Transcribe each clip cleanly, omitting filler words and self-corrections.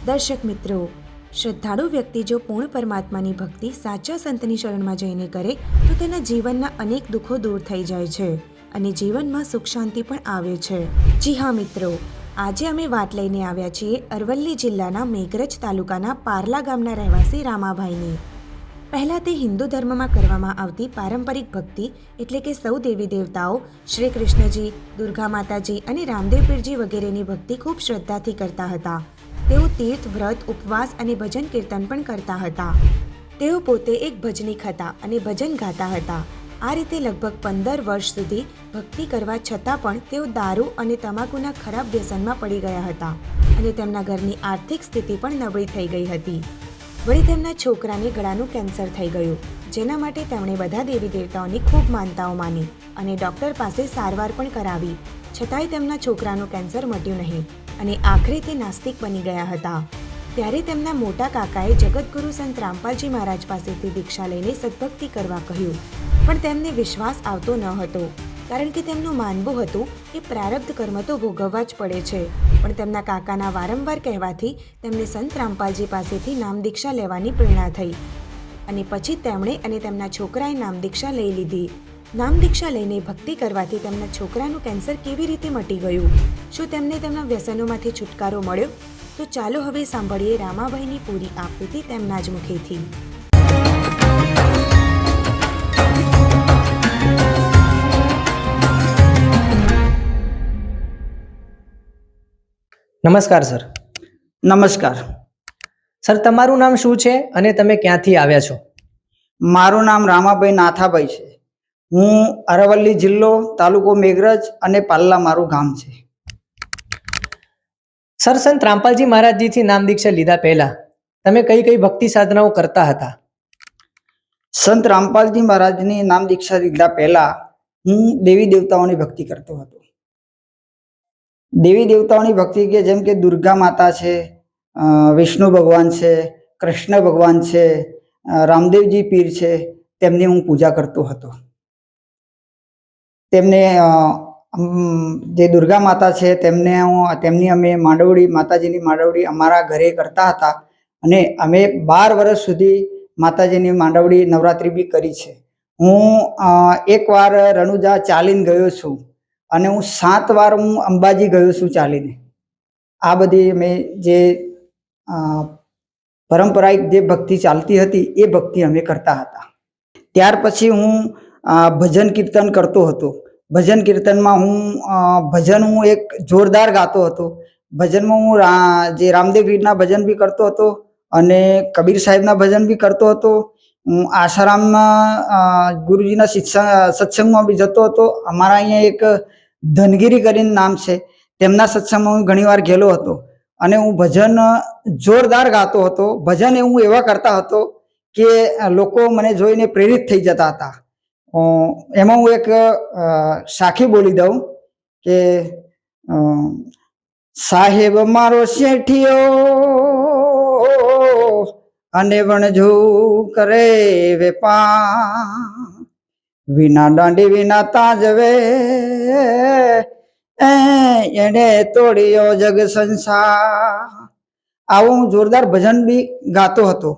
દર્શક મિત્રો, શ્રદ્ધાળુ વ્યક્તિ જો પૂર્ણ પરમાત્માની ભક્તિ સાચા સંતની શરણમાં જઈને કરે તો તેના જીવનના અનેક દુઃખો દૂર થઈ જાય છે અને જીવનમાં સુખ શાંતિ પણ આવે છે. જી હા મિત્રો, આજે અમે વાત લઈને આવ્યા છીએ અરવલ્લી જિલ્લાના મેઘરજ તાલુકાના પારલા ગામના રહેવાસી રામાભાઈની. પહેલાં તે હિન્દુ ધર્મમાં કરવામાં આવતી પારંપરિક ભક્તિ એટલે કે સૌ દેવી દેવતાઓ શ્રી કૃષ્ણજી, દુર્ગા માતાજી અને રામદેવ પીરજી વગેરેની ભક્તિ ખૂબ શ્રદ્ધાથી કરતા હતા. તેઓ તીર્થ, વ્રત, ઉપવાસ અને ભજન કીર્તન પણ કરતા હતા. તેઓ પોતે એક ભજનીક હતા અને ભજન ગાતા હતા. આ રીતે લગભગ 15 વર્ષ સુધી ભક્તિ કરવા છતાં પણ તેઓ દારૂ અને તમાકુના ખરાબ વ્યસનમાં પડી ગયા હતા અને તેમના ઘરની આર્થિક સ્થિતિ પણ નબળી થઈ ગઈ હતી. વળી તેમના છોકરાને ગળાનું કેન્સર થઈ ગયું, જેના માટે તેમણે બધા દેવી દેવતાઓની ખૂબ માનતાઓ માની અને ડૉક્ટર પાસે સારવાર પણ કરાવી, છતાંય તેમના છોકરાનું કેન્સર મટ્યું નહીં અને આખરે તે નાસ્તિક બની ગયા હતા. ત્યારે તેમના મોટા કાકાએ જગતગુરુ સંત રામપાલજી મહારાજ પાસેથી દીક્ષા લઈને સદભક્તિ કરવા કહ્યું, પણ તેમને વિશ્વાસ આવતો ન હતો, કારણ કે તેમનું માનવું હતું કે પ્રારબ્ધ કર્મ તો ભોગવવા જ પડે છે. પણ તેમના કાકાના વારંવાર કહેવાથી તેમને સંત રામપાલજી પાસેથી નામ દીક્ષા લેવાની પ્રેરણા થઈ અને પછી તેમણે અને તેમના છોકરાએ નામ દીક્ષા લઈ લીધી. નામ દીક્ષા લઈને ભક્તિ કરવાથી તેમના છોકરાનું કેન્સર કેવી રીતે મટી ગયું? શું તેમને તેમના વ્યસનોમાંથી છુટકારો મળ્યો? તો ચાલો હવે સાંભળીએ રામાભાઈની પૂરી આપવીતી તેમના જ મુખેથી. નમસ્કાર સર. નમસ્કાર. સર, તમારું નામ શું છે અને તમે ક્યાંથી આવ્યા છો? મારું નામ રામાભાઈ નાથાભાઈ છે. હું અરવલ્લી જિલ્લો, તાલુકો મેઘરજ અને પાલ્લા મારું ગામ છે. સર, સંત રામપાલજી મહારાજજીથી નામ દીક્ષા લીધા પહેલા તમે કઈ કઈ ભક્તિ સાધનાઓ કરતા હતા? સંત રામપાલજી મહારાજની નામ દીક્ષા લીધા પહેલા હું દેવી દેવતાઓની ભક્તિ કરતો હતો. દેવી દેવતાઓની ભક્તિ કે જેમ કે દુર્ગા માતા છે, વિષ્ણુ ભગવાન છે, કૃષ્ણ ભગવાન છે, રામદેવજી પીર છે, તેમની હું પૂજા કરતો હતો. તેમને જે દુર્ગા માતા છે તેમની અમે માંડવડી, માતાજીની માંડવડી અમારા ઘરે કરતા હતા અને અમે 12 વર્ષ સુધી માતાજીની માંડવડી નવરાત્રિ બી કરી છે. હું એકવાર રણુજા ચાલીને ગયો છું અને હું 7 વાર હું અંબાજી ગયો છું ચાલીને. આ બધી મેં જે પરંપરાગત જે ભક્તિ ચાલતી હતી એ ભક્તિ અમે કરતા હતા. ત્યાર પછી હું ભજન કીર્તન કરતો હતો. ભજન કીર્તનમાં ભજન હું એક જોરદાર ગાતો હતો. ભજનમાં હું જે રામદેવ પીરના ભજન બી કરતો હતો અને કબીર સાહેબના ભજન બી કરતો હતો. હું આસારામમાં ગુરુજીના સત્સંગમાં બી જતો હતો. અમારા અહીંયા એક ધનગીરી કરીને નામ છે, તેમના સત્સંગમાં હું ઘણીવાર ગયેલો હતો અને હું ભજન જોરદાર ગાતો હતો. ભજન એવું એવા કરતા હતો કે લોકો મને જોઈને પ્રેરિત થઈ જતા હતા. એમાં હું એક સાખી બોલી દઉં કે સાહેબ મારો શેઠિયો અને વણજો કરે વેપાર, વિના દાંડી વિના તાજવે એને તોડ્યો જગ સંસાર. આવું હું જોરદાર ભજન બી ગાતો હતો.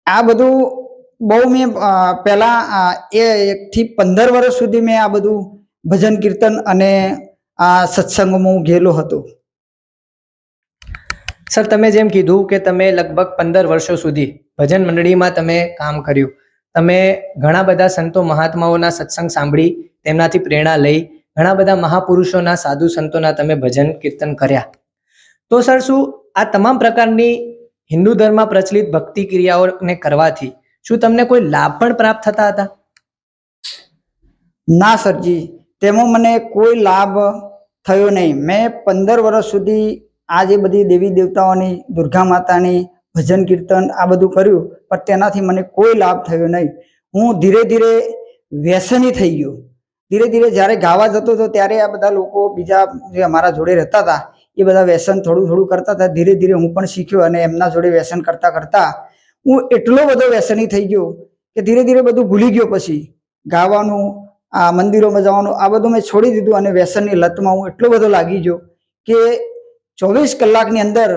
આ બધું બહુ મેં પહેલા 1 થી 15 વર્ષ સુધી મેં આ બધું ભજન કીર્તન અને આ સત્સંગમાં હું ગયેલો હતો. સર, તમે જેમ કીધું કે તમે લગભગ 15 વર્ષો સુધી ભજન મંડળીમાં તમે કામ કર્યું, તમે ઘણા બધા સંતો મહાત્માઓના સત્સંગ સાંભળી, તેમનાથી પ્રેરણા લઈ, ઘણા બધા મહાપુરુષોના, સાધુ સંતોના તમે ભજન કીર્તન કર્યા. તો સર, શું આ તમામ પ્રકારની હિન્દુ ધર્મમાં પ્રચલિત ભક્તિ ક્રિયાઓને કરવાથી શું તમને કોઈ લાભ પણ પ્રાપ્ત થતા હતા? ના સરજી, તેમાં મને કોઈ લાભ થયો નહીં. મેં 15 વર્ષ સુધી આ જે બધી દેવી દેવતાઓની, દુર્ગા માતાની ભજન કીર્તન આ બધું કર્યું, પણ તેનાથી મને કોઈ લાભ થયો નહીં. હું ધીરે ધીરે વ્યસની થઈ ગયો. ધીરે ધીરે જ્યારે ગાવા જતો હતો ત્યારે આ બધા લોકો બીજા જે અમારા જોડે રહેતા હતા એ બધા વ્યસન થોડું થોડું કરતા હતા. ધીરે ધીરે હું પણ શીખ્યો અને એમના જોડે વ્યસન કરતા કરતા હું એટલો બધો વ્યસની થઈ ગયો કે ધીરે ધીરે બધું ભૂલી ગયો. પછી ગાવાનું, આ મંદિરોમાં જવાનું આ બધું મેં છોડી દીધું અને વ્યસનની લતમાં હું એટલો બધો લાગી ગયો કે 24 કલાકની અંદર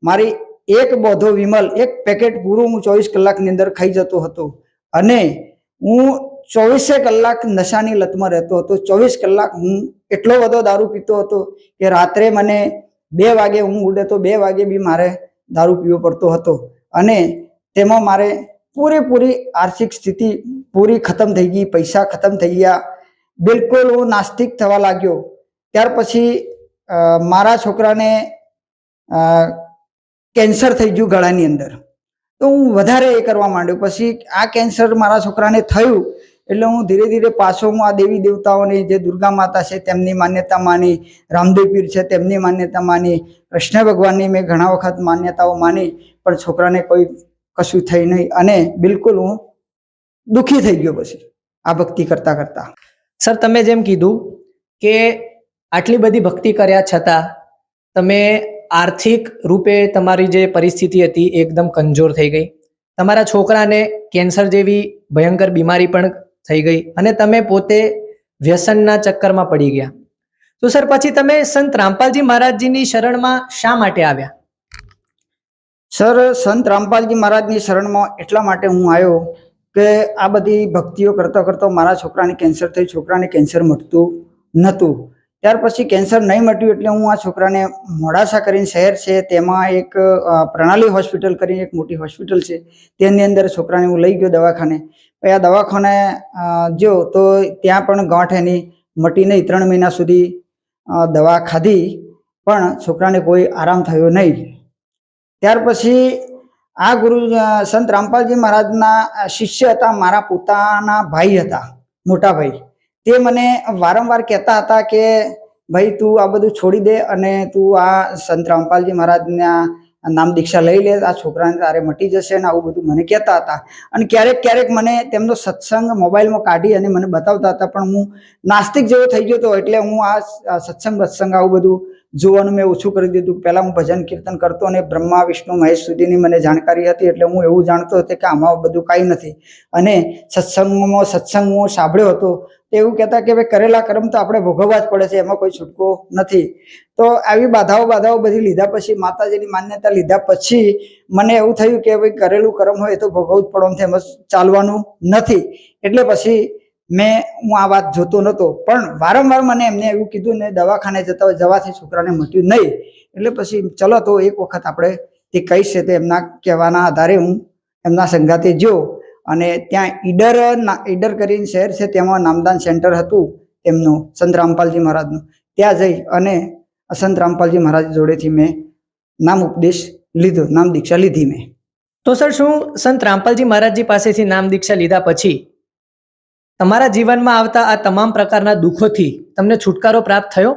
મારી એક બોધો વિમલ એક પેકેટ પૂરું હું 24 કલાકની અંદર ખાઈ જતો હતો અને હું 24 કલાક નશાની લતમાં રહેતો હતો. 24 કલાક હું એટલો બધો દારૂ પીતો હતો કે રાત્રે મને 2 વાગે ઊંઘ ઉડે તો 2 વાગે બી મારે દારૂ પીવો પડતો હતો અને તેમાં મારે પૂરેપૂરી આર્થિક સ્થિતિ પૂરી ખતમ થઈ ગઈ, પૈસા ખતમ થઈ ગયા, બિલકુલ હું નાસ્તિક થવા લાગ્યો. ત્યાર પછી મારા છોકરાને કેન્સર થઈ ગયું ગળાની અંદર, તો હું વધારે એ કરવા માંડ્યો. પછી આ કેન્સર મારા છોકરાને થયું એટલે હું ધીરે ધીરે પાછો હું આ દેવી દેવતાઓની, જે દુર્ગા માતા છે તેમની માન્યતા માની, રામદેવ પીર છે તેમની માન્યતા માની, કૃષ્ણ ભગવાનની મેં ઘણા વખત માન્યતાઓ માની, પણ છોકરાને કોઈ કશું થઈ નહીં અને બિલકુલ હું દુઃખી થઈ ગયો પછી આ ભક્તિ કરતા કરતા. સર, તમે જેમ કીધું કે આટલી બધી ભક્તિ કર્યા છતાં તમે આર્થિક રૂપે તમારી જે પરિસ્થિતિ હતી એકદમ કમજોર થઈ ગઈ, તમારા છોકરાને કેન્સર જેવી ભયંકર બીમારી પણ થઈ ગઈ અને તમે પોતે વ્યસનના ચક્કરમાં પડી ગયા. તો સર, પછી તમે સંત રામપાલજી મહારાજજીની શરણમાં શા માટે આવ્યા? સર, સંત રામપાલજી મહારાજની શરણમાં એટલા માટે હું આવ્યો કે આ બધી ભક્તિઓ કરતા કરતા મારા છોકરાને કેન્સર થયું, છોકરાને કેન્સર મટતું નહોતું. ત્યાર પછી કેન્સર નહીં મટ્યું એટલે હું આ છોકરાને મોડાસા કરીને શહેર છે તેમાં એક પ્રણાલી હોસ્પિટલ કરીને એક મોટી હોસ્પિટલ છે તેની અંદર છોકરાને હું લઈ ગયો દવાખાને. પછી આ દવાખાને જો તો ત્યાં પણ ગાંઠ એની મટી નહીં. 3 મહિના સુધી દવા ખાધી પણ છોકરાને કોઈ આરામ થયો નહીં. ત્યાર પછી આ ગુરુ સંત રામપાલજી મહારાજના શિષ્ય હતા, મારા પોતાના ભાઈ હતા, મોટા ભાઈ. તે મને વારંવાર કહેતા હતા કે ભાઈ તું આ બધું છોડી દે અને તું આ સંત રામપાલજી મહારાજના નામ દીક્ષા લઈ લે, આ છોકરાને તારે મટી જશે ને આવું બધું મને કહેતા હતા. અને ક્યારેક ક્યારેક મને તેમનો સત્સંગ મોબાઈલમાં કાઢી અને મને બતાવતા હતા, પણ હું નાસ્તિક જેવો થઈ ગયો હતો એટલે હું આ સત્સંગ આવું બધું જોવાનું મેં ઓછું કરી દીધું. પહેલાં હું ભજન કીર્તન કરતો અને બ્રહ્મા વિષ્ણુ મહેશ સુધીની મને જાણકારી હતી એટલે હું એવું જાણતો હતો કે આમાં બધું કાંઈ નથી. અને સત્સંગ હું સાંભળ્યો હતો તો એવું કહેતા કે ભાઈ કરેલા કર્મ તો આપણે ભોગવવા જ પડે છે, એમાં કોઈ છૂટકો નથી. તો આવી બાધાઓ બધી લીધા પછી, માતાજીની માન્યતા લીધા પછી મને એવું થયું કે ભાઈ કરેલું કર્મ હોય તો ભોગવવું જ પડવાનું, એમાં ચાલવાનું નથી. એટલે પછી હું આ વાત જોતો નહોતો, પણ વારંવાર મને એમને એવું કીધું ને દવાખાને જવાથી છોકરાને મટ્યું નહીં. એટલે પછી ચલો તો એક વખત આપણે તે કહીશ તો એમના કહેવાના આધારે હું એમના સંગાતે ગયો અને ત્યાં ઈડર કરીને શહેર છે તેમાં નામદાન સેન્ટર હતું એમનું સંત રામપાલજી મહારાજનું. ત્યાં જઈ અને સંત રામપાલજી મહારાજ જોડેથી મેં નામ ઉપદેશ લીધો, નામ દીક્ષા લીધી મેં. તો સર, શું સંત રામપાલજી મહારાજજી પાસેથી નામ દીક્ષા લીધા પછી તમારા જીવનમાં આવતા આ તમામ પ્રકારના દુઃખોથી તમને છુટકારો પ્રાપ્ત થયો?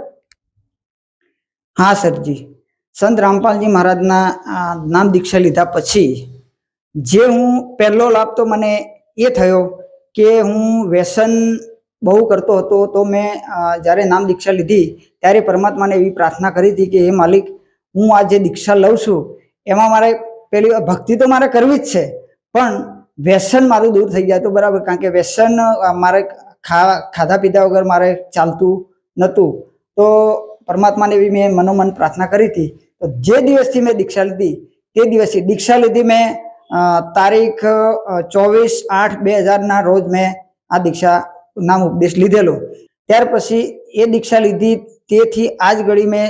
હા સરજી, સંત રામપાલજી મહારાજના નામ દીક્ષા લીધા પછી જે હું પહેલો લાભ તો મને એ થયો કે હું વ્યસન બહુ કરતો હતો. તો મેં જ્યારે નામ દીક્ષા લીધી ત્યારે પરમાત્માને એવી પ્રાર્થના કરી હતી કે હે માલિક, હું આ જે દીક્ષા લઉં છું એમાં મારે પેલી ભક્તિ તો મારે કરવી જ છે, પણ વ્યસન મારું દૂર થઈ જાય તો બરાબર. કારણ કે વ્યસન મારે ખાધા પીધા વગર મારે ચાલતું નહોતું. તો પરમાત્માને એવી મેં મનોમન પ્રાર્થના કરી હતી. તો જે દિવસથી મેં દીક્ષા લીધી તે દિવસથી દીક્ષા લીધી મેં તારીખ 24/8/2000 રોજ મેં આ દીક્ષા નામ ઉપદેશ લીધેલો. ત્યાર પછી એ દીક્ષા લીધી તેથી આજ ઘડી મેં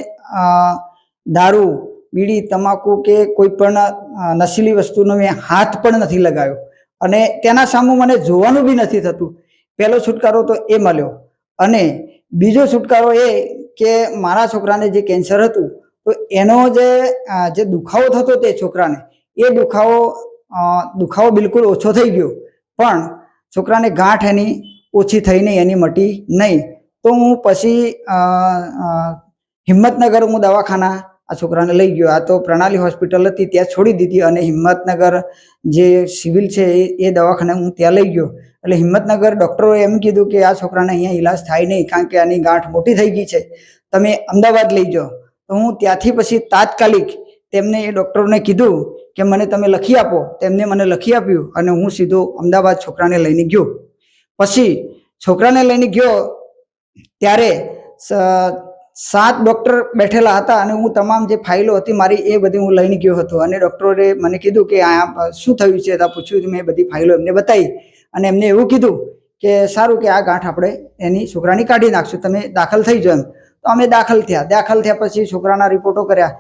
દારૂ, બીડી, તમાકુ કે કોઈ પણ નશીલી વસ્તુનો મેં હાથ પણ નથી લગાવ્યો અને તેના સામે મને જોવાનું બી નથી થતું. પહેલો છુટકારો તો એ મળ્યો. અને બીજો છુટકારો એ કે મારા છોકરાને જે કેન્સર હતું તો એનો જે દુખાવો થતો તે છોકરાને, એ દુખાવો બિલકુલ ઓછો થઈ ગયો, પણ છોકરાને ગાંઠ એની ઓછી થઈ નહીં, એની મટી નહીં. તો હું પછી હિંમતનગર હું દવાખાના આ છોકરાને લઈ ગયો. આ તો પ્રણાલી હોસ્પિટલ હતી ત્યાં છોડી દીધી અને હિંમતનગર જે સિવિલ છે એ દવાખાને હું ત્યાં લઈ ગયો. એટલે હિંમતનગર ડૉક્ટરોએ એમ કીધું કે આ છોકરાને અહીંયા ઈલાજ થાય નહીં, કારણ કે આની ગાંઠ મોટી થઈ ગઈ છે, તમે અમદાવાદ લઈ જાઓ. તો હું ત્યાંથી પછી તાત્કાલિક તેમને એ ડૉક્ટરોને કીધું કે મને તમે લખી આપો. તેમને મને લખી આપ્યું અને હું સીધો અમદાવાદ છોકરાને લઈને ગયો. પછી છોકરાને લઈને ગયો ત્યારે 7 ડૉક્ટર બેઠેલા હતા અને હું તમામ જે ફાઇલો હતી મારી એ બધી હું લઈને ગયો હતો અને ડૉક્ટરે મને કીધું કે આ શું થયું છે, તો પૂછ્યું, મેં બધી ફાઇલો એમને બતાવી અને એમને એવું કીધું કે સારું કે આ ગાંઠ આપણે એની છોકરાની કાઢી નાખશું, તમે દાખલ થઈ જાઓ એમ. તો અમે દાખલ થયા પછી છોકરાના રિપોર્ટો કર્યા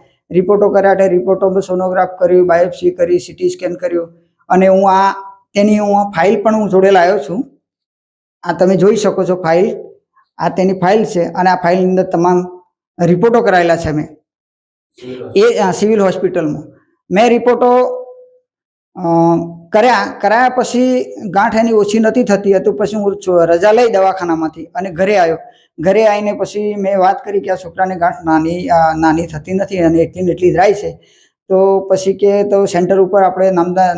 એટલે રિપોર્ટોમાં સોનોગ્રાફ કર્યું, બાયોપ્સી કરી, સીટી સ્કેન કર્યું અને હું ફાઇલ પણ હું જોડે લાવ્યો છું. આ તમે જોઈ શકો છો ફાઇલ, આ તેની ફાઇલ છે અને આ ફાઇલની અંદર તમામ રિપોર્ટો કરાયેલા છે મેં સિવિલ હોસ્પિટલમાં. મેં રિપોર્ટો કરાયા પછી ગાંઠ એની ઓછી નથી થતી હતું. પછી હું રજા લઈ દવાખાનામાંથી અને ઘરે આવ્યો. ઘરે આવીને પછી મેં વાત કરી કે આ છોકરાને ગાંઠ નાની થતી નથી અને એટલી ને એટલી જાય છે. તો પછી કે તો સેન્ટર ઉપર આપણે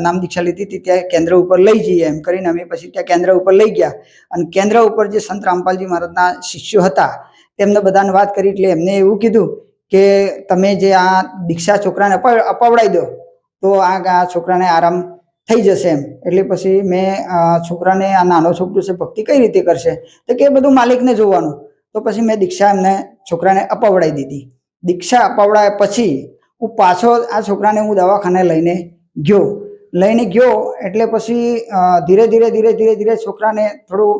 નામ દીક્ષા લીધી હતી, ત્યાં કેન્દ્ર ઉપર લઈ જઈએ એમ કરીને અમે પછી ત્યાં કેન્દ્ર ઉપર લઈ ગયા અને કેન્દ્ર ઉપર જે સંત રામપાલજી મહારાજના શિષ્યો હતા તેમને બધાને વાત કરી એટલે એમને એવું કીધું કે તમે જે આ દીક્ષા છોકરાને અપાવડાવી દો તો આ છોકરાને આરામ થઈ જશે એમ. એટલે પછી મેં છોકરાને, આ નાનો છોકરો છે ભક્તિ કઈ રીતે કરશે, તો કે બધું માલિકને જોવાનું. તો પછી મેં દીક્ષા એમને છોકરાને અપાવડાવી દીધી. દીક્ષા અપાવડાવ્યા પછી હું પાછો આ છોકરાને હું દવાખાને લઈને ગયો એટલે પછી ધીરે ધીરે છોકરાને થોડું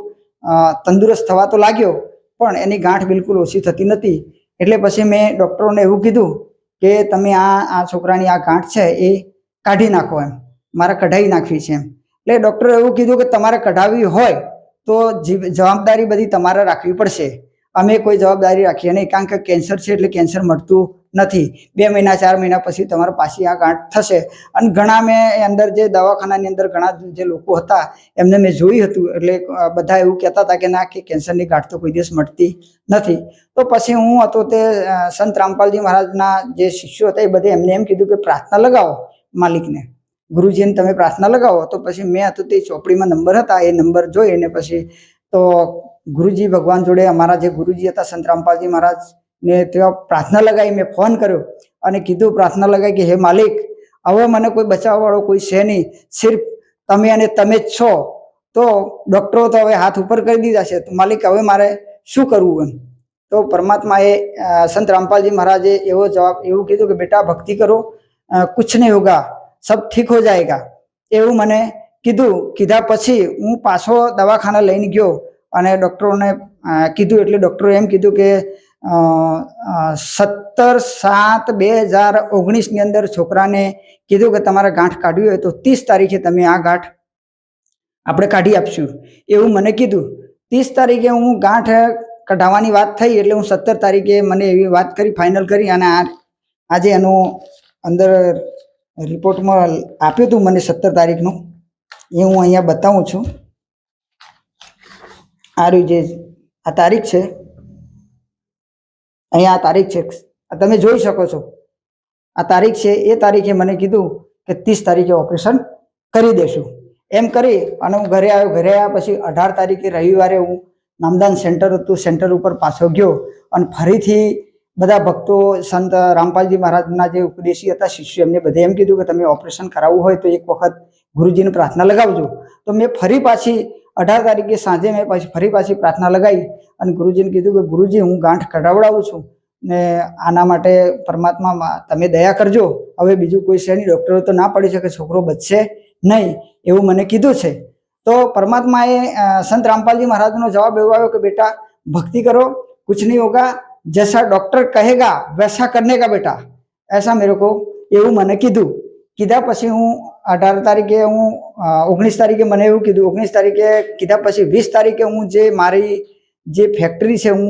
તંદુરસ્ત થવા તો લાગ્યો, પણ એની ગાંઠ બિલકુલ ઓછી થતી નથી. એટલે પછી મેં ડૉક્ટરોને એવું કીધું કે તમે આ છોકરાની આ ગાંઠ છે એ કાઢી નાખો એમ, મારે કઢાવી નાખવી છે એમ. એટલે ડૉક્ટરે એવું કીધું કે તમારે કઢાવવી હોય તો જવાબદારી બધી તમારે રાખવી પડશે, અમે કોઈ જવાબદારી રાખીએ નહીં, કારણ કે કેન્સર છે એટલે કેન્સર મળતું નથી. 2 મહિના 4 મહિના પછી તમારે પાછી આ ગાંઠ થશે. અને ઘણા મેં અંદર જે દવાખાનાની અંદર ઘણા જે લોકો હતા એમને મેં જોયું હતું, એટલે બધા એવું કહેતા હતા કે ના, કે કેન્સરની ગાંઠ તો કોઈ દિવસ મળતી નથી. તો પછી હું હતો તે સંત રામપાલજી મહારાજના જે શિષ્યો હતા એ બધે એમને એમ કીધું કે પ્રાર્થના લગાવો માલિકને, ગુરુજીને તમે પ્રાર્થના લગાવો. તો પછી મેં હતું તે ચોપડીમાં નંબર હતા, એ નંબર જોઈને પછી તો ગુરુજી ભગવાન જોડે, અમારા જે ગુરુજી હતા સંત રામપાલજી મહારાજ ને ત્યાં પ્રાર્થના લગાવી, મેં ફોન કર્યો અને કીધું, પ્રાર્થના લગાવી કે હે માલિક, હવે મને કોઈ બચાવવાવાળો કોઈ છે નહીં, સિર્ફ તમે અને તમે જ છો. તો ડૉક્ટરો તો હવે હાથ ઉપર કરી દીધા છે, તો માલિક હવે મારે શું કરવું એમ. તો પરમાત્માએ સંત રામપાલજી મહારાજે એવું કીધું કે બેટા ભક્તિ કરો, કુછ નહીં હોગા, સબ ઠીક હો જાયગા, એવું મને કીધા પછી હું પાછો દવાખાને લઈને ગયો અને ડૉક્ટરોને કીધું. એટલે ડૉક્ટરે એમ કીધું કે 17/7/2019 અંદર છોકરાને કીધું કે તમારે ગાંઠ કાઢવી હોય તો 30 તારીખે તમે આ ગાંઠ આપણે કાઢી આપશું, એવું મને કીધું. 30 તારીખે હું ગાંઠ કઢાવવાની વાત થઈ એટલે હું 17 તારીખે મને એવી વાત કરી, ફાઇનલ કરી અને આજે એનું અંદર રિપોર્ટમાં આપ્યું હતું મને 17 તારીખનું, એ હું અહીંયા બતાવું છું. આ તારીખ છે, અહીંયા આ તારીખ છે, તમે જોઈ શકો છો, આ તારીખ છે. એ તારીખે મને કીધું કે 30 તારીખે ઓપરેશન કરી દેશું એમ કરી અને હું ઘરે આવ્યો. ઘરે આવ્યા પછી 18 તારીખે રવિવારે હું નામદાન સેન્ટર હતું, સેન્ટર ઉપર પાછો ગયો અને ફરીથી બધા ભક્તો સંત રામપાલજી મહારાજના જે ઉપદેશી હતા શિષ્યો, એમને બધે એમ કીધું કે તમે ઓપરેશન કરાવવું હોય તો એક વખત ગુરુજીને પ્રાર્થના લગાવજો. તો મેં ફરી પાછી 18 તારીખે સાંજે મેં ફરી પાછી પ્રાર્થના લગાવી અને ગુરુજીને કીધું કે ગુરુજી, હું ગાંઠ કઢાવડાવું છું ને આના માટે પરમાત્મા તમે દયા કરજો, હવે બીજું કોઈ છે નહીં, ડૉક્ટરો તો ના પડી શકે, છોકરો બચશે નહીં, એવું મને કીધું છે. તો પરમાત્માએ સંત રામપાલજી મહારાજનો જવાબ એવો આવ્યો કે બેટા ભક્તિ કરો, कुछ नहीं होगा, जैसा डॉक्टर कहेगा वैसा करने का बेटा, ऐसा मेरे को એવું મને કીધા. પછી હું 18 તારીખે હું 19 તારીખે મને એવું કીધું, 19 તારીખે કીધા પછી 20 તારીખે હું જે મારી જે ફેક્ટરી છે, હું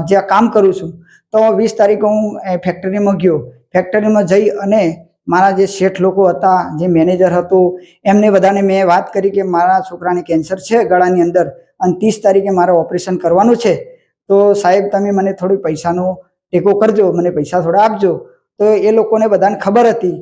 જ્યાં કામ કરું છું, તો 20 તારીખે હું ફેક્ટરીમાં ગયો. ફેક્ટરીમાં જઈ અને મારા જે શેઠ લોકો હતા, જે મેનેજર હતો, એમને બધાને મેં વાત કરી કે મારા છોકરાને કેન્સર છે ગળાની અંદર અને 30 તારીખે મારે ઓપરેશન કરવાનું છે, તો સાહેબ તમે મને થોડી પૈસાનો ટેકો કરજો, મને પૈસા થોડા આપજો. તો એ લોકોને બધાને ખબર હતી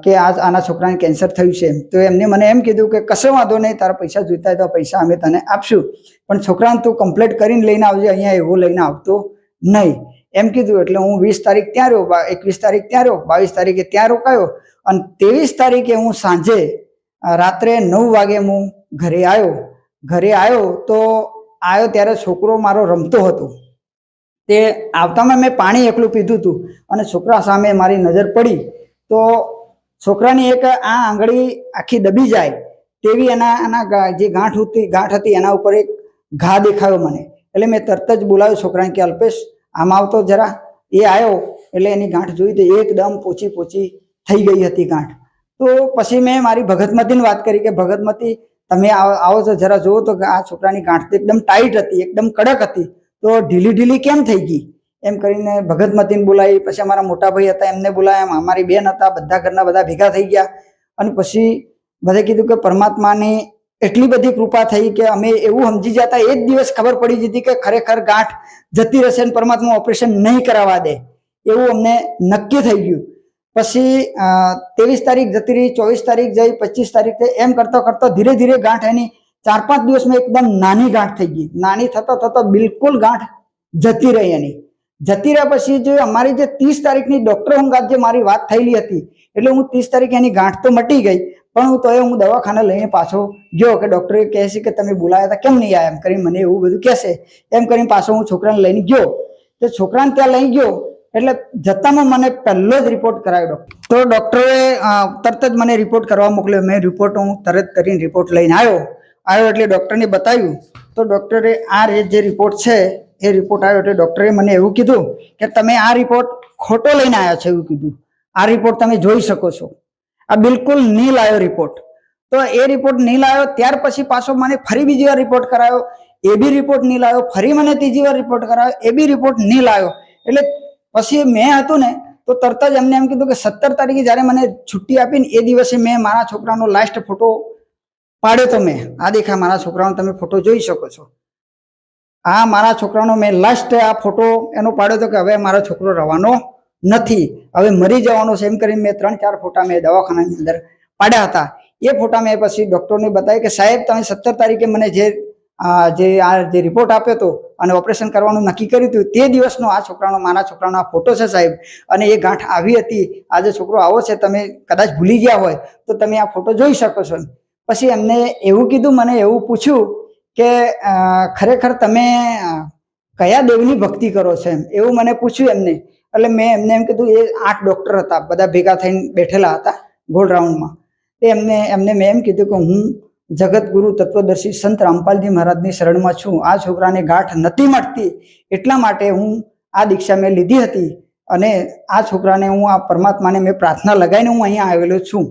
કે આના છોકરાને કેન્સર થયું છે. તો એમને મને એમ કીધું કે કશો વાંધો નહીં, તારા પૈસા જોઈતા હોય તો પૈસા અમે તને આપશું, પણ છોકરાને તું કમ્પ્લીટ કરીને લઈને આવજે, અહીંયા એવો લઈને આવતો નહીં એમ કીધું. એટલે હું 20 તારીખ ત્યાં રહ્યો, 21 તારીખ ત્યાં રહ્યો, 22 તારીખે ત્યાં રોકાયો અને 23 તારીખે હું સાંજે રાત્રે 9 વાગે હું ઘરે આવ્યો. તો આવ્યો ત્યારે છોકરો મારો રમતો હતો. તે આવતામાં મેં પાણી એકલું પીધું હતું અને છોકરા સામે મારી નજર પડી તો છોકરાની એક આ આંગળી આખી દબી જાય તેવી એના જે ગાંઠ હતી એના ઉપર એક ઘા દેખાયો મને. એટલે મેં તરત જ બોલાવ્યો છોકરાને કે અલ્પેશ આમ આવતો જરા. એ આવ્યો એટલે એની ગાંઠ જોઈ તો એકદમ પોચી થઈ ગઈ હતી ગાંઠ. તો પછી મેં મારી ભગતમતીને વાત કરી કે ભગતમતી તમે આવો તો જરા જુઓ તો આ છોકરાની ગાંઠ એકદમ ટાઈટ હતી, એકદમ કડક હતી, તો ઢીલી કેમ થઈ ગઈ? એમ કરીને ભગતમતીને બોલાવી. પછી અમારા મોટા ભાઈ હતા એમને બોલાવ્યા, અમારી બેન હતા, બધા ઘરના બધા ભેગા થઈ ગયા. અને પછી બધે કીધું કે પરમાત્માની એટલી બધી કૃપા થઈ કે અમે એવું સમજી જતા એ જ દિવસ ખબર પડી જતી કે ખરેખર ગાંઠ જતી રહેશે અને પરમાત્મા ઓપરેશન નહીં કરાવવા દે એવું અમને નક્કી થઈ ગયું. પછી 23 તારીખ જતી રહી, 24 તારીખ જઈ, 25 તારીખ એમ કરતો ધીરે ધીરે ગાંઠ એની 4-5 દિવસમાં એકદમ નાની ગાંઠ થઈ ગઈ. નાની થતો બિલકુલ ગાંઠ જતી રહી એની. જતી રહ્યા પછી જે અમારી જે 30 તારીખની ડોક્ટર અંગાત જે મારી વાત થયેલી હતી એટલે હું 30 તારીખે એની ગાંઠ તો મટી ગઈ પણ હું દવાખાને લઈને પાછો ગયો કે ડોક્ટરે કહે છે કે તમે બોલાયા હતા કેમ નહીં આવ્યા એમ કરીને મને એવું બધું કહેશે. એમ કરીને પાછો હું છોકરાને લઈને ગયો. તો છોકરાને ત્યાં લઈ ગયો એટલે જતામાં મને પહેલો જ રિપોર્ટ કરાવ્યો ડોક્ટર. તો ડોક્ટરે તરત જ મને રિપોર્ટ કરવા મોકલ્યો. મેં રિપોર્ટ હું તરત કરીને રિપોર્ટ લઈને આવ્યો એટલે ડૉક્ટરને બતાવ્યું. તો ડૉક્ટરે આ જે રિપોર્ટ છે એ રિપોર્ટ આવ્યો એટલે ડૉક્ટરે મને એવું કીધું કે તમે આ રિપોર્ટ ખોટો લઈને આવ્યા છો એવું કીધું. આ રિપોર્ટ તમે જોઈ શકો છો, આ બિલકુલ નીલ આવ્યો રિપોર્ટ. તો એ રિપોર્ટ નીલ આવ્યો. ત્યાર પછી પાછો મને ફરી બીજી વાર રિપોર્ટ કરાયો, એ બી રિપોર્ટ નીલ આવ્યો. ફરી મને ત્રીજી વાર રિપોર્ટ કરાયો, એ બી રિપોર્ટ નીલ આવ્યો. એટલે પછી મેં હતું ને તો તરત જ એમને એમ કીધું કે 17 તારીખે જ્યારે મને છુટ્ટી આપીને એ દિવસે મેં મારા છોકરાનો લાસ્ટ ફોટો પાડ્યો. તો મેં આ દેખા મારા છોકરાનો તમે ફોટો જોઈ શકો છો. આ મારા છોકરાનો મેં લાસ્ટ આ ફોટો એનો પાડ્યો હતો કે હવે મારો છોકરો રવાનો નથી, હવે મરી જવાનો છે. એમ કરીને મેં 3-4 ફોટા મેં દવાખાનાની અંદર પાડ્યા હતા. એ ફોટા મેં પછી ડૉક્ટરને બતાવી કે સાહેબ તમે 17 તારીખે મને જે રિપોર્ટ આપ્યો હતો અને ઓપરેશન કરવાનું નક્કી કર્યું હતું તે દિવસનો મારા છોકરાનો આ ફોટો છે સાહેબ. અને એ ગાંઠ આવી હતી, આજે છોકરો આવો છે, તમે કદાચ ભૂલી ગયા હોય તો તમે આ ફોટો જોઈ શકો છો. પછી એમને એવું કીધું, મને એવું પૂછ્યું કે ખરેખર તમે કયા દેવની ભક્તિ કરો છો એવું મને પૂછ્યું એમને. એટલે મેં એમને એમ કીધું એ 8 ડૉક્ટર હતા, બધા ભેગા થઈને બેઠેલા હતા ગોળ રાઉન્ડમાં. એમને મેં એમ કીધું કે હું જગતગુરુ તત્વદર્શી સંત રામપાલજી મહારાજની શરણમાં છું. આ છોકરાને ગાંઠ નથી મળતી એટલા માટે હું આ દીક્ષા મેં લીધી હતી અને આ છોકરાને હું આ પરમાત્માને મેં પ્રાર્થના લગાવીને હું અહીંયા આવેલો છું.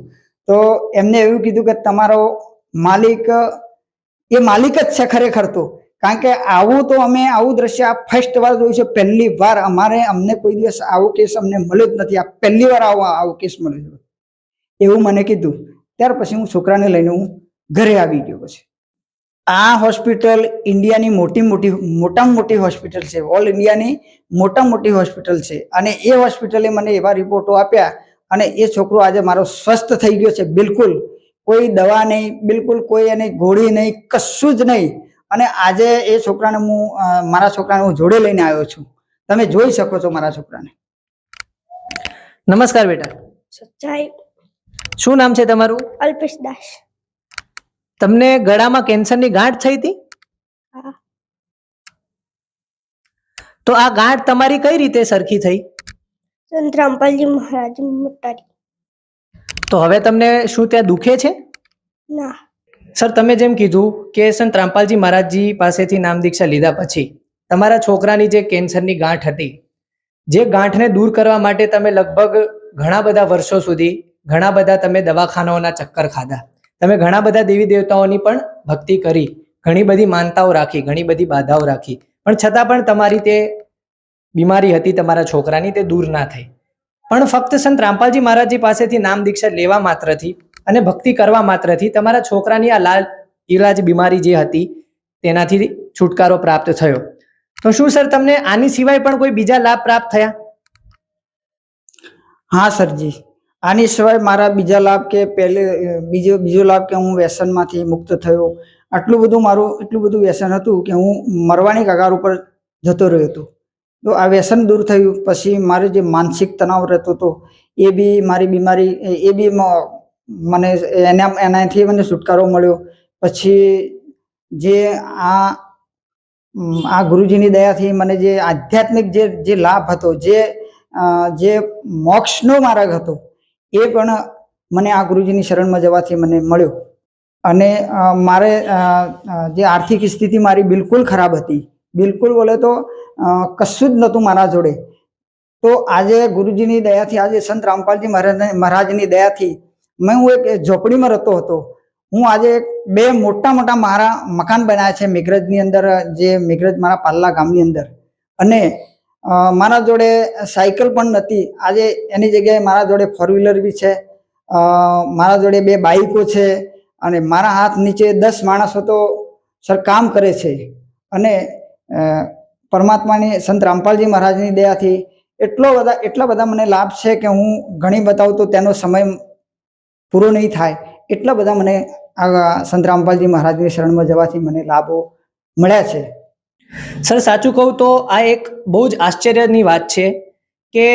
તો એમને એવું કીધું કે તમારો માલિક એ માલિક જ છે ખરેખર. તો કારણ કે આવું દ્રશ્ય આ ફર્સ્ટ વાર જોયું છે, પહેલી વાર. અમને કોઈ દિવસ આવો કેસ અમને મળ્યો જ નથી, આ પહેલી વાર આવો કેસ મળ્યો છે એવું મને કીધું. ત્યાર પછી હું છોકરાને લઈને હું ઘરે આવી ગયો. પછી આ હોસ્પિટલ ઇન્ડિયાની મોટામાં મોટી હોસ્પિટલ છે, ઓલ ઇન્ડિયાની મોટામાં મોટી હોસ્પિટલ છે. અને એ હોસ્પિટલે મને એવા રિપોર્ટો આપ્યા અને એ છોકરો આજે મારો સ્વસ્થ થઈ ગયો છે. બિલકુલ કોઈ દવા નહીં, બિલકુલ કોઈ એની ગોળી નહીં, કશું જ નહીં. અને આજે એ છોકરાને મારા છોકરાને હું જોડે લઈને આવ્યો છું. તમે જોઈ શકો છો મારા છોકરાને. નમસ્કાર બેટા, સચ્ચાઈ. શું નામ છે તમારું? અલ્પેશ દાસ. તમને ગળામાં કેન્સરની ગાંઠ થઈ હતી? હા. તો આ ગાંઠ તમારી કઈ રીતે સરખી થઈ? સંત રામપાલજી મહારાજ મોટારી. તો હવે તમને શું ત્યાં દુખે છે? ના. સર, તમે જેમ કીધું કે સંત રામપાલજી મહારાજજી પાસેથી નામ દીક્ષા લીધા પછી તમારા છોકરાની જે કેન્સરની ગાંઠ હતી, જે ગાંઠને દૂર કરવા માટે તમે લગભગ ઘણા બધા વર્ષો સુધી ઘણા બધા તમે દવાખાનાઓના ચક્કર ખાધા, તમે ઘણા બધા દેવી દેવતાઓની પણ ભક્તિ કરી, ઘણી બધી માનતાઓ રાખી, ઘણી બધી બાધાઓ રાખી, પણ છતાં પણ તમારી તે બીમારી હતી તમારા છોકરાની તે દૂર ના થઈ. પણ ફક્ત સંત રામપાલજી મહારાજજી પાસેથી નામ દીક્ષા લેવા માત્રથી અને ભક્તિ કરવા માત્રથી તમારા છોકરાની આ ઈલાજ બીમારી જે હતી તેનાથી છુટકારો પ્રાપ્ત થયો. તો શું સર તમને આની સિવાય પણ કોઈ બીજા લાભ પ્રાપ્ત થયા? હા સરજી, આની સિવાય મારા બીજા લાભ કે બીજો લાભ કે હું વ્યસનમાંથી મુક્ત થયો. એટલું બધું વ્યસન હતું કે હું મરવાની કગાર ઉપર જતો રહ્યો હતો. તો આ વ્યસન દૂર થયું. પછી મારે જે માનસિક તણાવ રહેતો હતો એ બી મારી બીમારી એ બી મને એનાથી મને છુટકારો મળ્યો. પછી જે આ આ ગુરુજીની દયાથી મને જે આધ્યાત્મિક જે લાભ હતો, જે મોક્ષનો માર્ગ હતો, એ પણ મને આ ગુરુજીની શરણમાં જવાથી મને મળ્યો. અને મારે જે આર્થિક સ્થિતિ મારી બિલકુલ ખરાબ હતી, બિલકુલ બોલે તો કશું જ નહોતું મારા જોડે. તો આજે ગુરુજીની દયાથી, આજે સંત રામપાલજી મહારાજની દયાથી હું એક ઝોપડીમાં રહેતો હતો. હું આજે 2 મોટા મારા મકાન બનાવ્યા છે મેઘરજની અંદર, જે મેઘરજ મારા પાલ્લા ગામની અંદર. અને મારા જોડે સાયકલ પણ નથી. આજે એની જગ્યાએ મારા જોડે 4-વ્હીલર બી છે, મારા જોડે 2 બાઇકો છે, અને મારા હાથ નીચે 10 માણસો તો સર કામ કરે છે. અને પરમાત્માની સંત રામપાલજી મહારાજની દયાથી એટલા બધા મને લાભ છે કે હું ઘણી બતાવું તો તેનો સમય પૂરો નહીં થાય. એટલા બધા મને આ સંત રામપાલજી મહારાજની શરણમાં જવાથી મને લાભો મળ્યા છે. સર સાચું કહું તો આ એક બહુ જ આશ્ચર્યની વાત છે કે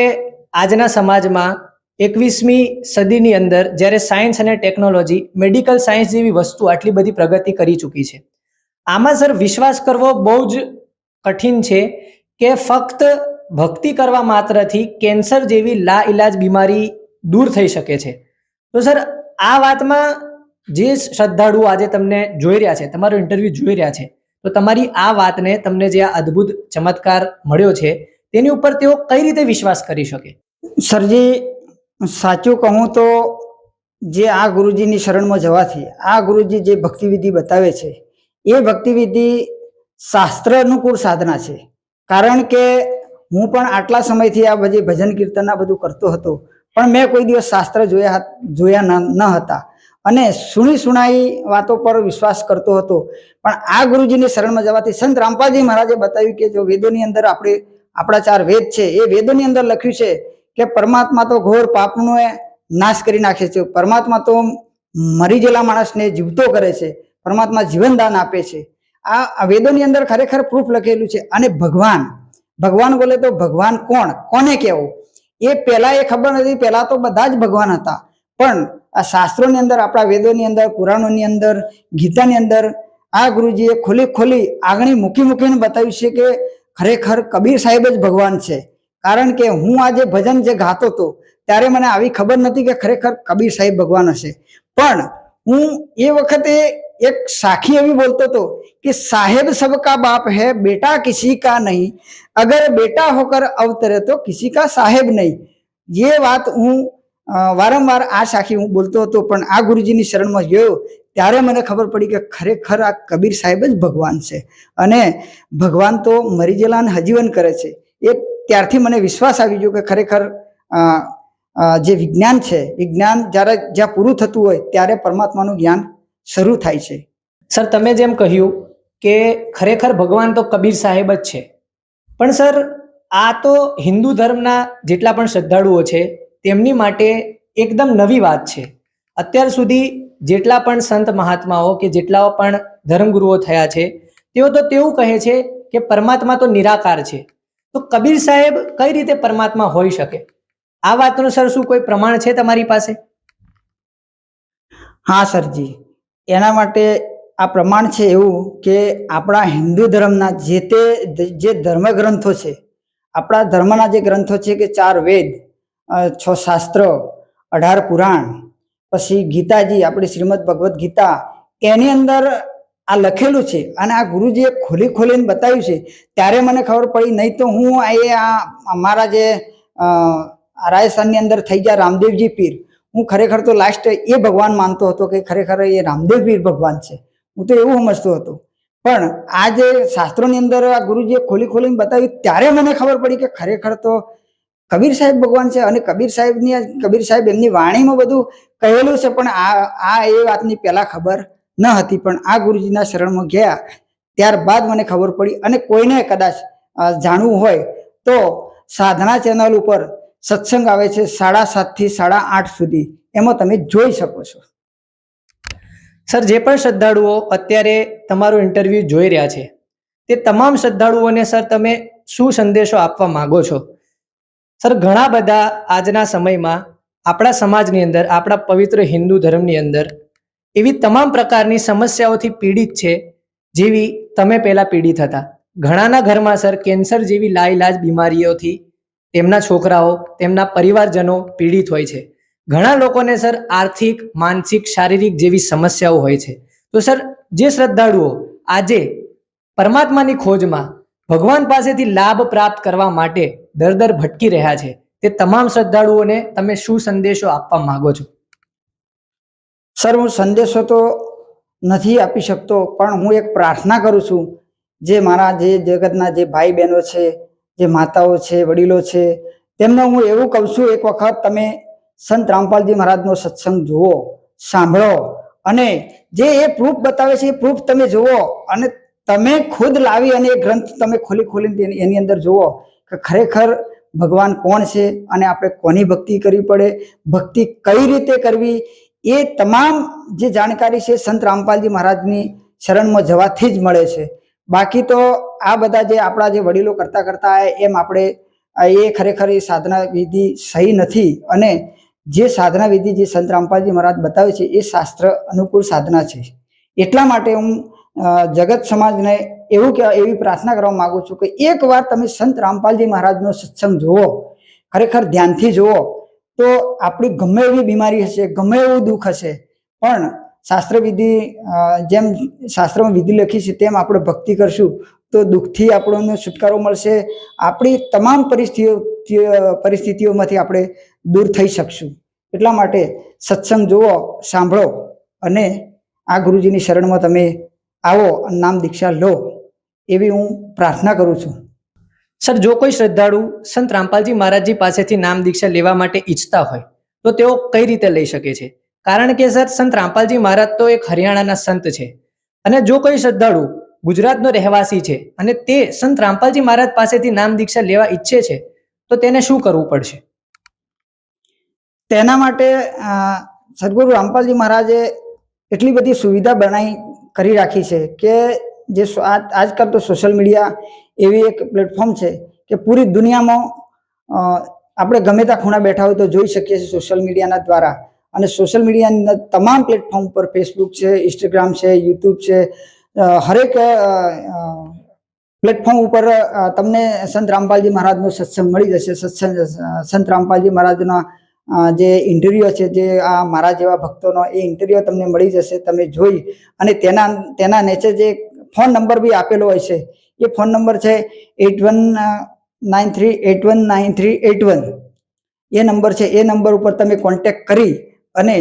આજના સમાજમાં 21મી સદીની અંદર જ્યારે સાયન્સ અને ટેકનોલોજી, મેડિકલ સાયન્સ જેવી વસ્તુ આટલી બધી પ્રગતિ કરી ચૂકી છે, આમાં સર વિશ્વાસ કરવો બહુ જ કઠિન છે કે ફક્ત ભક્તિ કરવા માત્રથી કેન્સર જેવી લાઇલાજ બીમારી દૂર થઈ શકે છે. તો સર આ વાતમાં જે શ્રદ્ધાળુઓ આજે તમને જોઈ રહ્યા છે, તમારો ઇન્ટરવ્યૂ જોઈ રહ્યા છે, તો તમારી આ વાતને, તમને જે આ અદ્ભુત ચમત્કાર મળ્યો છે તેની ઉપર તેઓ કઈ રીતે વિશ્વાસ કરી શકે? સરજી, સાચું કહું તો જે આ ગુરુજીની શરણમાં જવાથી આ ગુરુજી જે ભક્તિવિધિ બતાવે છે એ ભક્તિવિધિ શાસ્ત્ર અનુકૂળ સાધના છે. કારણ કે હું પણ આટલા સમયથી આ બધી ભજન કીર્તન આ બધું કરતો હતો, પણ મેં કોઈ દિવસ શાસ્ત્ર જોયા ન હતા, અને સુણાઈ વાતો પર વિશ્વાસ કરતો હતો. પણ આ ગુરુજીની શરણમાં જવાથી સંત રામપાલજી મહારાજે બતાવ્યું કે જો વેદોની અંદર આપણા 4 વેદ છે, એ વેદોની અંદર લખ્યું છે કે પરમાત્મા તો ઘોર પાપનો નાશ કરી નાખે છે, પરમાત્મા તો મરી ગયેલા માણસને જીવતો કરે છે, પરમાત્મા જીવનદાન આપે છે. આ વેદોની અંદર ખરેખર પ્રૂફ લખેલું છે. અને ભગવાન બોલે તો ભગવાન કોને કહેવું એ પહેલા એ ખબર નથી. પહેલા તો બધા જ ભગવાન હતા, પણ આ શાસ્ત્રોની અંદર, આપણા વેદોની અંદર, પુરાણોની અંદર, ગીતાની અંદર આ ગુરુજીએ ખોલી આગણી મૂકીને બતાવ્યું છે કે ખરેખર કબીર સાહેબ જ ભગવાન છે. કારણ કે હું આ જે ભજન જે ગાતો હતો ત્યારે મને આવી ખબર નથી કે ખરેખર કબીર સાહેબ ભગવાન હશે. પણ હું એ વખતે એક સાખી એવી બોલતો હતો કે સાહેબ સબકા બાપ હૈ, બેટા કિસી કા નહીં, અગર બેટા હોકર અવતરે તો કિસી કા સાહેબ નહીં. ये વાત હું વારંવાર આ સાખી હું બોલતો હતો. પણ આ ગુરુજીની શરણમાં ગયો ત્યારે મને ખબર પડી કે ખરેખર આ કબીર સાહેબ જ ભગવાન છે. અને ભગવાન તો મરી ગયેલાને હજીવન કરે છે. એ ત્યારથી મને વિશ્વાસ આવી ગયો કે ખરેખર જે વિજ્ઞાન છે, વિજ્ઞાન જ્યાં પૂરું થતું હોય ત્યારે પરમાત્માનું જ્ઞાન શરૂ થાય છે. સર તમે જેમ કહ્યું કે ખરેખર ભગવાન તો કબીર સાહેબ જ છે, પણ સર આ તો હિન્દુ ધર્મના જેટલા પણ શ્રદ્ધાળુઓ છે તેમની માટે એકદમ નવી વાત છે. અત્યાર સુધી જેટલા પણ સંત મહાત્માઓ કે જેટલા પણ ધર્મગુરુઓ થયા છે તેઓ તો તેવું કહે છે કે પરમાત્મા તો નિરાકાર છે. તો કબીર સાહેબ કઈ રીતે પરમાત્મા હોઈ શકે? આ વાતનું સર શું કોઈ પ્રમાણ છે તમારી પાસે? હા સરજી, એના માટે આ પ્રમાણ છે એવું કે આપણા હિન્દુ ધર્મના જે ધર્મ ગ્રંથો છે, આપણા ધર્મના જે ગ્રંથો છે કે 4 વેદ, 6 શાસ્ત્ર, 18 પુરાણ, પછી ગીતાજી, આપણી શ્રીમદ ભગવદ્ ગીતા, એની અંદર આ લખેલું છે. અને આ ગુરુજીએ ખોલીને બતાવ્યું છે ત્યારે મને ખબર પડી. નહીં તો હું અમારા જે રાજસ્થાનની અંદર થઈ ગયા રામદેવજી પીર, હું ખરેખર તો લાસ્ટ એ ભગવાન માનતો હતો કે ખરેખર એ રામદેવ પીર ભગવાન છે. હું તો એવું સમજતો હતો. પણ આ જે શાસ્ત્રોની અંદર આ ગુરુજીએ ખોલીને બતાવ્યું ત્યારે મને ખબર પડી કે ખરેખર તો કબીર સાહેબ ભગવાન છે. અને કબીર સાહેબ એમની વાણીમાં બધું કહેલું છે. પણ આ એ વાતની પહેલા ખબર ન હતી. પણ આ ગુરુજીના શરણમાં ગયા ત્યારબાદ મને ખબર પડી. અને કોઈને કદાચ જાણવું હોય તો સાધના ચેનલ ઉપર સત્સંગ આવે છે 7:30 થી 8:30 સુધી, એમાં તમે જોઈ શકો છો. સર જે પણ શ્રદ્ધાળુઓ અત્યારે તમારું ઇન્ટરવ્યૂ જોઈ રહ્યા છે તે તમામ શ્રદ્ધાળુઓને સર તમે શું સંદેશો આપવા માંગો છો? સર ઘણા બધા આજના સમયમાં આપણા સમાજની અંદર, આપણા પવિત્ર હિન્દુ ધર્મની અંદર એવી તમામ પ્રકારની સમસ્યાઓથી પીડિત છે જેવી તમે પહેલા પીડિત હતા. ઘણાના ઘરમાં સર કેન્સર જેવી લાઈલાજ બીમારીઓથી તેમના છોકરાઓ તેમના પરિવારજનો પીડિત હોય છે. ઘણા લોકોને સર આર્થિક, માનસિક, શારીરિક જેવી સમસ્યાઓ હોય છે. તો સર જે શ્રદ્ધાળુઓ આજે પરમાત્માની ખોજમાં ભગવાન પાસેથી લાભ પ્રાપ્ત કરવા માટે દર ભટકી રહ્યા છે, તે તમામ શ્રદ્ધાળુઓને તમે શું સંદેશો આપવા માંગો છો? સર, હું સંદેશો તો નથી આપી શકતો, પણ હું એક પ્રાર્થના કરું છું. જે મારા જે જગતના જે ભાઈ બહેનો છે, જે માતાઓ છે, વડીલો છે, તેમને હું એવું કહું છું, એક વખત તમે સંત રામપાલજી મહારાજનો સત્સંગ જુઓ, સાંભળો, અને જે એ પ્રૂફ બતાવે છે એ પ્રૂફ તમે જુઓ, અને તમે ખુદ લાવી અને એ ગ્રંથ તમે ખોલીને એની અંદર જુઓ કે ખરેખર ભગવાન કોણ છે અને આપણે કોની ભક્તિ કરવી પડે, ભક્તિ કઈ રીતે કરવી, એ તમામ જે જાણકારી છે સંત રામપાલજી મહારાજની શરણમાં જવાથી જ મળે છે. બાકી તો આ બધા જે આપણા જે વડીલો કરતા એમ આપણે એ ખરેખર એ સાધના વિધિ સહી નથી. અને જે સાધના વિધિ જે સંત રામપાલજી મહારાજ બતાવે છે એ શાસ્ત્ર અનુકૂળ સાધના છે. એટલા માટે હું જગત સમાજને એવી પ્રાર્થના કરવા માંગુ છું કે એકવાર તમે સંત રામપાલજી મહારાજનો સત્સંગ જુઓ, ખરેખર ધ્યાનથી જુઓ, તો આપણી ગમે એવી બીમારી હશે, ગમે એવું દુઃખ હશે, પણ શાસ્ત્ર વિધિ જેમ શાસ્ત્રમાં વિધિ લખી છે તેમ આપણે ભક્તિ કરશું તો દુઃખથી આપણને છુટકારો મળશે. આપણી તમામ પરિસ્થિતિઓમાંથી આપણે દૂર થઈ શકશું. એટલા માટે સત્સંગ જુઓ, સાંભળો, અને આ ગુરુજીની શરણમાં તમે આવો અને નામ દીક્ષા લો, એવી હું પ્રાર્થના કરું છું. સર, જો કોઈ શ્રદ્ધાળુ સંત રામપાલજી મહારાજજી પાસેથી નામ દીક્ષા લેવા માટે ઈચ્છતા હોય તો તેઓ કઈ રીતે લઈ શકે છે? કારણ કે સર, સંત રામપાલજી મહારાજ તો એક હરિયાણાના સંત છે, અને જો કોઈ શ્રદ્ધાળુ ગુજરાતનો રહેવાસી છે અને તે સંત રામપાલજી મહારાજ પાસેથી નામ દીક્ષા લેવા ઈચ્છે છે તો તેને શું કરવું પડશે? તેના માટે સદગુરુ રામપાલજી મહારાજે એટલી બધી સુવિધા કરી રાખી છે કે જે આજકાલ તો સોશિયલ મીડિયા એવી એક પ્લેટફોર્મ છે કે પૂરી દુનિયામાં આપણે ગમે ત્યાં ખૂણા બેઠા હોય તો જોઈ શકીએ છીએ સોશિયલ મીડિયાના દ્વારા. અને સોશિયલ મીડિયાના તમામ પ્લેટફોર્મ પર ફેસબુક છે, ઇન્સ્ટાગ્રામ છે, યુટ્યુબ છે, હરેક પ્લેટફોર્મ ઉપર તમને સંત રામપાલજી મહારાજનો સત્સંગ મળી જશે. સંત રામપાલજી મહારાજના જે ઇન્ટરવ્યુ છે, જે આ મારા જેવા ભક્તોનો એ ઇન્ટરવ્યુ તમને મળી જશે. તમે જોઈ અને તેના નીચે જે ફોન નંબર બી આપેલો હોય છે, એ ફોન નંબર છે 8193819381. એ નંબર છે. એ નંબર ઉપર તમે કોન્ટેક્ટ કરી અને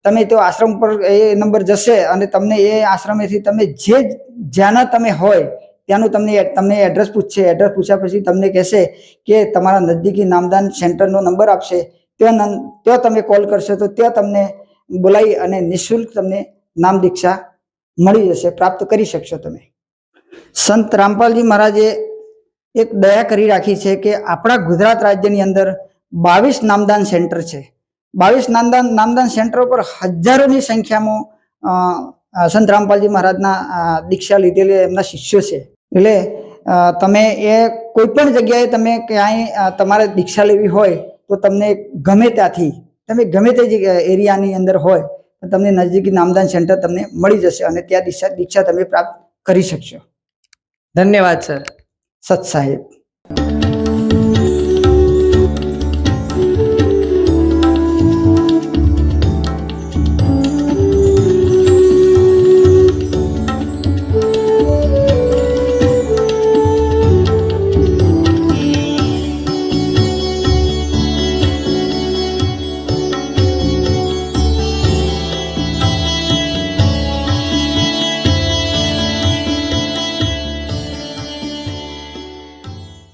તમે તો આશ્રમ પર એ નંબર જશે અને તમને એ આશ્રમેથી તમે જ્યાંના તમે હોય ત્યાંનું તમને એડ્રેસ પૂછશે. એડ્રેસ પૂછ્યા પછી તમને કહેશે કે તમારા નજદીકી નામદાન સેન્ટરનો નંબર આપશે. ત્યાં તમે કોલ કરશો તો ત્યાં તમને બોલાવી અને નિઃશુલ્ક તમને નામ દીક્ષા મળી જશે, પ્રાપ્ત કરી શકશો તમે. સંત રામપાલજી મહારાજે એક દયા કરી રાખી છે કે આપણા ગુજરાત રાજ્યની અંદર 22 નામદાન સેન્ટર છે. 22 નામદાન સેન્ટર પર હજારોની સંખ્યામાં સંત રામપાલજી મહારાજના દીક્ષા લીધેલી એમના શિષ્યો છે. એટલે તમે એ કોઈ પણ જગ્યાએ તમે ક્યાંય તમારે દીક્ષા લેવી હોય તો તમને ગમે ત્યાંથી, તમે ગમે તે એરિયાની અંદર હોય તો તમને નજીકી નામદાન સેન્ટર તમને મળી જશે અને ત્યાં દીક્ષા તમે પ્રાપ્ત કરી શકશો. ધન્યવાદ સર. સત સાહેબ.